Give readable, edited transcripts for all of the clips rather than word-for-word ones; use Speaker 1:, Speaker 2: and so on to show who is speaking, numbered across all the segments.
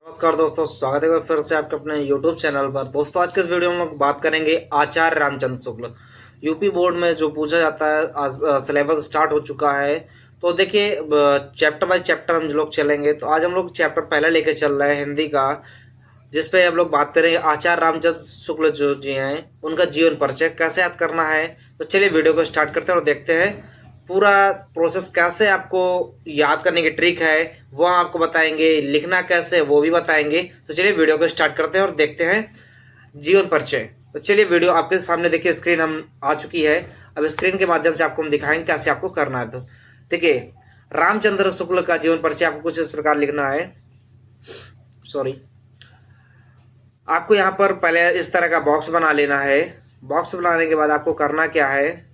Speaker 1: नमस्कार दोस्तों, स्वागत है फिर से आपके अपने YouTube चैनल पर। दोस्तों, आज के इस वीडियो में हम लोग बात करेंगे आचार्य रामचंद्र शुक्ल। यूपी बोर्ड में जो पूछा जाता है, आज सिलेबस स्टार्ट हो चुका है। तो देखिए, चैप्टर बाय चैप्टर हम लोग चलेंगे। तो आज हम लोग चैप्टर पहला लेके चल रहे हैं हिंदी का, जिसपे हम लोग बात करेंगे आचार्य रामचंद्र शुक्ल जो जी हैं, उनका जीवन परिचय कैसे याद करना है। तो चलिए वीडियो को स्टार्ट करते हैं और देखते हैं पूरा प्रोसेस कैसे आपको याद करने की ट्रिक है वो हम आपको बताएंगे, लिखना कैसे वो भी बताएंगे। तो चलिए वीडियो को स्टार्ट करते हैं और देखते हैं जीवन परिचय। तो चलिए वीडियो आपके सामने देखिए, स्क्रीन हम आ चुकी है। अब स्क्रीन के माध्यम से आपको हम दिखाएंगे कैसे आपको करना है। तो देखिए, रामचंद्र शुक्ल का जीवन परिचय आपको कुछ इस प्रकार लिखना है। सॉरी, आपको यहाँ पर पहले इस तरह का बॉक्स बना लेना है। बॉक्स बनाने के बाद आपको करना क्या है,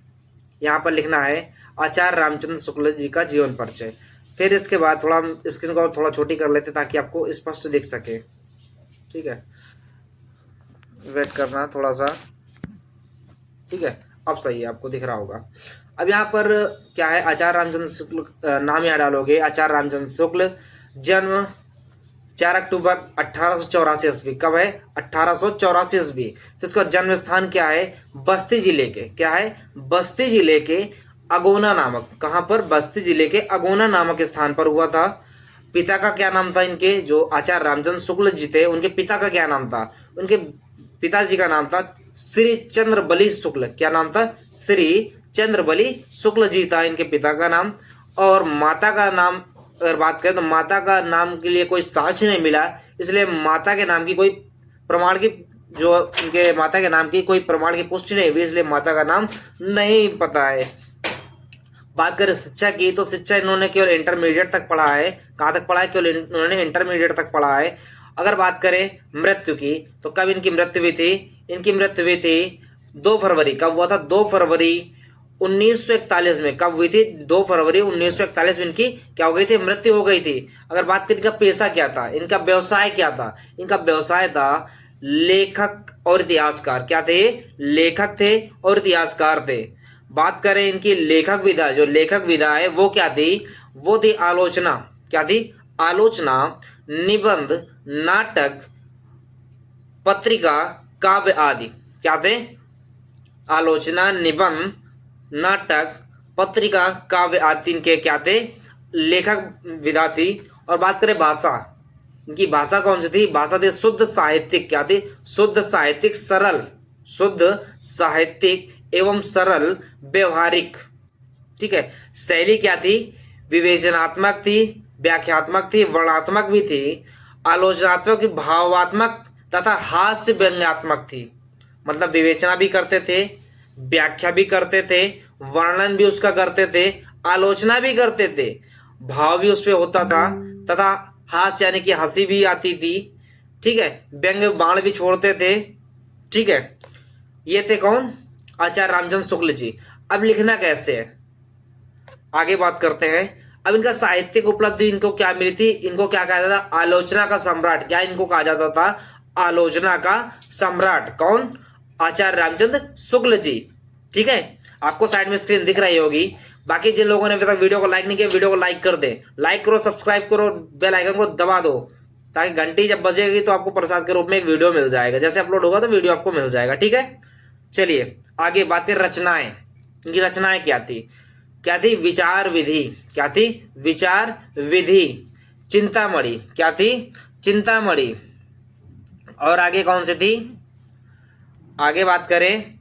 Speaker 1: यहाँ पर लिखना है आचार्य रामचंद्र शुक्ल जी का जीवन परिचय। फिर इसके बाद थोड़ा हम स्क्रीन को थोड़ा छोटी कर लेते ताकि आपको स्पष्ट दिख सके। ठीक है, वेट करना थोड़ा सा। ठीक है, अब सही है, आपको दिख रहा होगा। अब यहाँ पर क्या है, आचार्य रामचंद्र शुक्ल नाम यहाँ डालोगे, आचार्य रामचंद्र शुक्ल, जन्म 4 अक्टूबर 1884 ईस्वी। कब है? 1884 ईस्वी। फिर इसका जन्म स्थान क्या है? बस्ती जिले के, क्या है? बस्ती जिले के अगोना नामक, कहां पर? बस्ती जिले के अगोना नामक स्थान पर हुआ था। पिता का क्या नाम था इनके, जो आचार्य रामचंद्र शुक्ल जी थे, उनके पिता का क्या नाम था? उनके पिताजी का नाम था श्री चंद्रबली शुक्ल। क्या नाम था? श्री चंद्रबली शुक्ल जी था इनके पिता का नाम। और माता का नाम अगर बात करें तो माता का नाम के लिए कोई साक्ष्य नहीं मिला, इसलिए माता के नाम की कोई प्रमाण की, जो उनके माता के नाम की कोई प्रमाण की पुष्टि नहीं हुई, इसलिए माता का नाम नहीं पता है। बात करें शिक्षा की, तो शिक्षा इन्होंने केवल इंटरमीडिएट तक पढ़ा है। कहाँ तक पढ़ा है? केवल इन्होंने इंटरमीडिएट तक पढ़ा है। अगर बात करें मृत्यु की, तो कब इनकी मृत्यु हुई थी? इनकी मृत्यु हुई थी 2 फरवरी। कब हुआ था? 2 फरवरी 1941 में। कब हुई थी? 2 फरवरी 1941 में इनकी क्या हो गई थी? मृत्यु हो गई थी। अगर बात करें इनका पेशा क्या था, इनका व्यवसाय क्या था? इनका व्यवसाय था लेखक और इतिहासकार। क्या थे? लेखक थे और इतिहासकार थे। बात करें इनकी लेखक विधा, जो लेखक विधा है वो क्या थी? वो थी आलोचना। क्या थी? आलोचना, निबंध, नाटक, पत्रिका, काव्य आदि। क्या थे? आलोचना, निबंध, नाटक, पत्रिका, काव्य आदि इनके क्या थे? लेखक विधा थी। और बात करें भाषा, इनकी भाषा कौन सी थी? भाषा थी शुद्ध साहित्यिक। क्या थी? शुद्ध साहित्यिक, सरल, शुद्ध साहित्यिक एवं सरल व्यवहारिक। ठीक है। शैली क्या थी? विवेचनात्मक थी, व्याख्यात्मक थी, वर्णात्मक भी थी, आलोचनात्मक, भावात्मक तथा हास्य व्यंग्यात्मक थी। मतलब विवेचना भी करते थे, व्याख्या भी करते थे, वर्णन भी उसका करते थे, आलोचना भी करते थे, भाव भी उसपे होता था, तथा हास्य यानी कि हंसी भी आती थी। ठीक है, व्यंग्य बाण भी छोड़ते थे। ठीक है, ये थे कौन? आचार्य रामचंद्र शुक्ल जी। अब लिखना कैसे है, आगे बात करते हैं। अब इनका साहित्यिक उपलब्धि इनको क्या मिली थी? इनको क्या कहा जाता था? आलोचना का सम्राट। क्या इनको कहा जाता था? आलोचना का सम्राट। कौन? आचार्य रामचंद्र शुक्ल जी। ठीक है, आपको साइड में स्क्रीन दिख रही होगी। बाकी जिन लोगों ने अभी तक वीडियो को लाइक नहीं किया, वीडियो को लाइक कर दे, लाइक करो, सब्सक्राइब करो, बेल आइकन को दबा दो, ताकि घंटी जब बजेगी तो आपको प्रसाद के रूप में एक वीडियो मिल जाएगा। जैसे अपलोड होगा तो वीडियो आपको मिल जाएगा। ठीक है, चलिए आगे बात करें। रचनाएं, इनकी रचनाएं क्या थी? क्या थी? विचार विधि। क्या थी? विचार विधि। चिंतामणि। क्या थी? चिंतामणि। और आगे कौन सी थी? आगे बात करें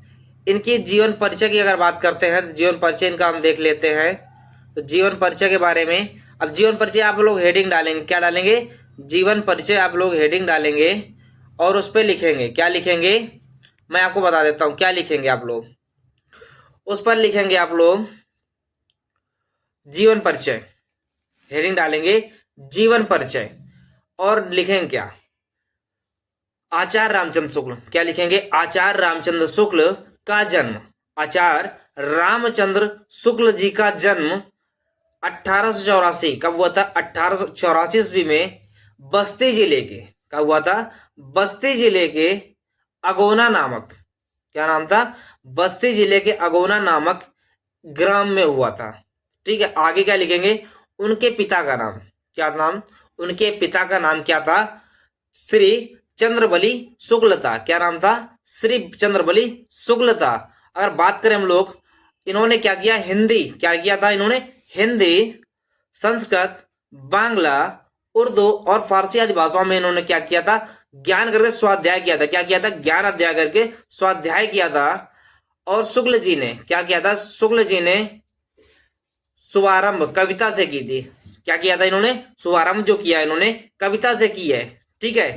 Speaker 1: इनकी जीवन परिचय की, अगर बात करते हैं जीवन परिचय इनका हम देख लेते हैं। तो जीवन परिचय के बारे में, अब जीवन परिचय आप लोग हेडिंग डालेंगे। क्या डालेंगे? जीवन परिचय आप लोग हेडिंग डालेंगे और उस पर लिखेंगे। क्या लिखेंगे? मैं आपको बता देता हूं क्या लिखेंगे आप लोग। उस पर लिखेंगे आप लोग जीवन परिचय, हेडिंग डालेंगे जीवन परिचय, और लिखेंगे क्या? आचार्य रामचंद्र शुक्ल। क्या लिखेंगे? आचार्य रामचंद्र शुक्ल का जन्म। आचार्य रामचंद्र शुक्ल जी का जन्म 1884। कब हुआ था? 1884 ईस्वी में बस्ती जिले के, कब हुआ था? बस्ती जिले के अगोना नामक, क्या नाम था? बस्ती जिले के अगोना नामक ग्राम में हुआ था। ठीक है, आगे क्या लिखेंगे? उनके पिता का नाम। क्या नाम? उनके पिता का नाम क्या था? श्री चंद्रबली शुक्ल था। क्या नाम था? श्री चंद्रबली शुक्ल था। अगर बात करें हम लोग, इन्होंने क्या किया? हिंदी, क्या किया था इन्होंने? हिंदी, संस्कृत, बांग्ला, उर्दू और फारसी आदि भाषाओं में इन्होंने क्या किया था? ज्ञान करके स्वाध्याय किया था। क्या किया था? ज्ञान अध्याय करके स्वाध्याय किया था। और शुक्ल जी ने क्या किया था? शुक्ल जी ने शुभारंभ कविता से की थी। क्या किया था इन्होंने? शुभारंभ जो किया इन्होंने कविता से की है। ठीक है।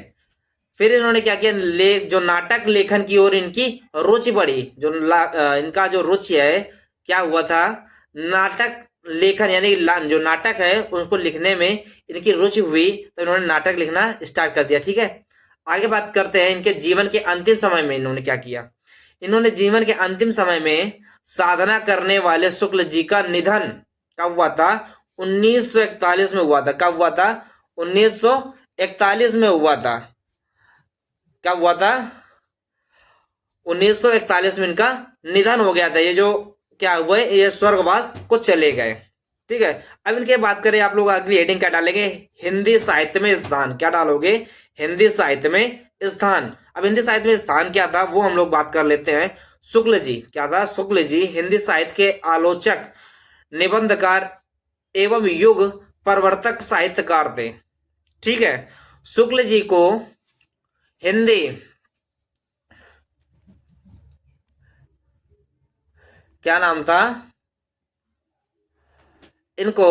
Speaker 1: फिर इन्होंने क्या किया? जो नाटक लेखन की ओर इनकी रुचि बढ़ी। इनका जो रुचि है, क्या हुआ था? नाटक लेखन, यानी जो नाटक है उसको लिखने में इनकी रुचि हुई, तो इन्होंने नाटक लिखना स्टार्ट कर दिया। ठीक है। आगे बात करते हैं इनके जीवन के अंतिम समय में इन्होंने क्या किया। इन्होंने जीवन के अंतिम समय में साधना करने वाले शुक्ल जी का निधन कब हुआ था? 1941 में हुआ था। कब हुआ था? 1941 में हुआ था। कब हुआ था? 1941 में इनका निधन हो गया था। ये जो क्या हुए, ये स्वर्गवास को चले गए। ठीक है। अब इनके बात करें, आप लोग अगली हेडिंग क्या डालेंगे? हिंदी साहित्य में स्थान। क्या डालोगे? हिंदी साहित्य में स्थान। अब हिंदी साहित्य में स्थान क्या था वो हम लोग बात कर लेते हैं। शुक्ल जी क्या था? शुक्ल जी हिंदी साहित्य के आलोचक, निबंधकार एवं युग प्रवर्तक साहित्यकार थे। ठीक है। शुक्ल जी को हिंदी क्या नाम था? इनको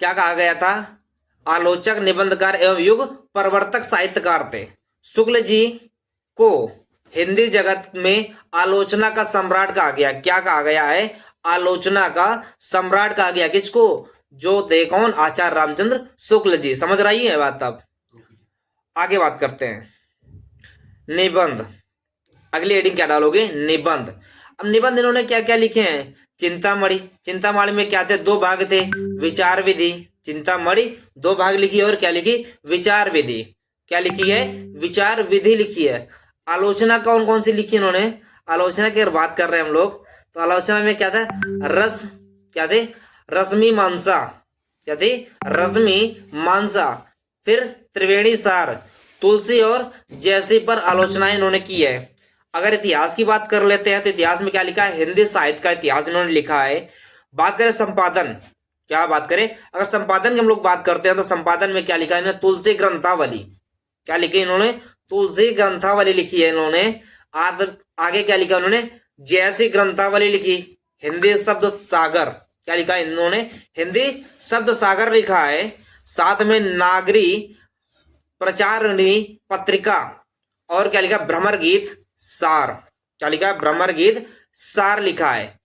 Speaker 1: क्या कहा गया था? आलोचक, निबंधकार एवं युग प्रवर्तक साहित्यकार थे। शुक्ल जी को हिंदी जगत में आलोचना का सम्राट कहा गया। क्या कहा गया है? आलोचना का सम्राट कहा गया। किसको? जो थे कौन? आचार्य रामचंद्र शुक्ल जी। समझ रही है बात? अब आगे बात करते हैं। निबंध, अगली हेडिंग क्या डालोगे? निबंध। अब निबंध इन्होंने क्या क्या लिखे हैं? चिंतामणि। चिंतामणि में क्या थे? दो भाग थे। विचार विधि। चिंतामणि दो भाग लिखी है। और क्या लिखी? विचार विधि। क्या लिखी है? विचार विधि लिखी है। आलोचना कौन कौन सी लिखी इन्होंने? आलोचना की अगर बात कर रहे हैं हम लोग, तो आलोचना में क्या था? रस, क्या थे? रश्मि मानसा। क्या थी? रश्मि मानसा। फिर त्रिवेणी सार, तुलसी और जैसी पर आलोचनाएं इन्होंने की है। अगर इतिहास की बात कर लेते हैं, तो इतिहास में क्या लिखा है? हिंदी साहित्य का इतिहास इन्होंने लिखा है। बात करें संपादन, क्या बात करें? अगर संपादन की हम लोग बात करते हैं, तो संपादन में क्या लिखा है इन्होंने? तुलसी ग्रंथावली। क्या लिखी इन्होंने? तुलसी ग्रंथावली लिखी है इन्होंने। आगे क्या लिखा उन्होंने? जैसी ग्रंथावली लिखी। हिंदी शब्द सागर, क्या लिखा है इन्होंने? हिंदी शब्द सागर लिखा है। साथ में नागरी प्रचारिणी पत्रिका, और क्या लिखा? भ्रमर गीत सार। क्या लिखा? भ्रमर गीत सार लिखा है।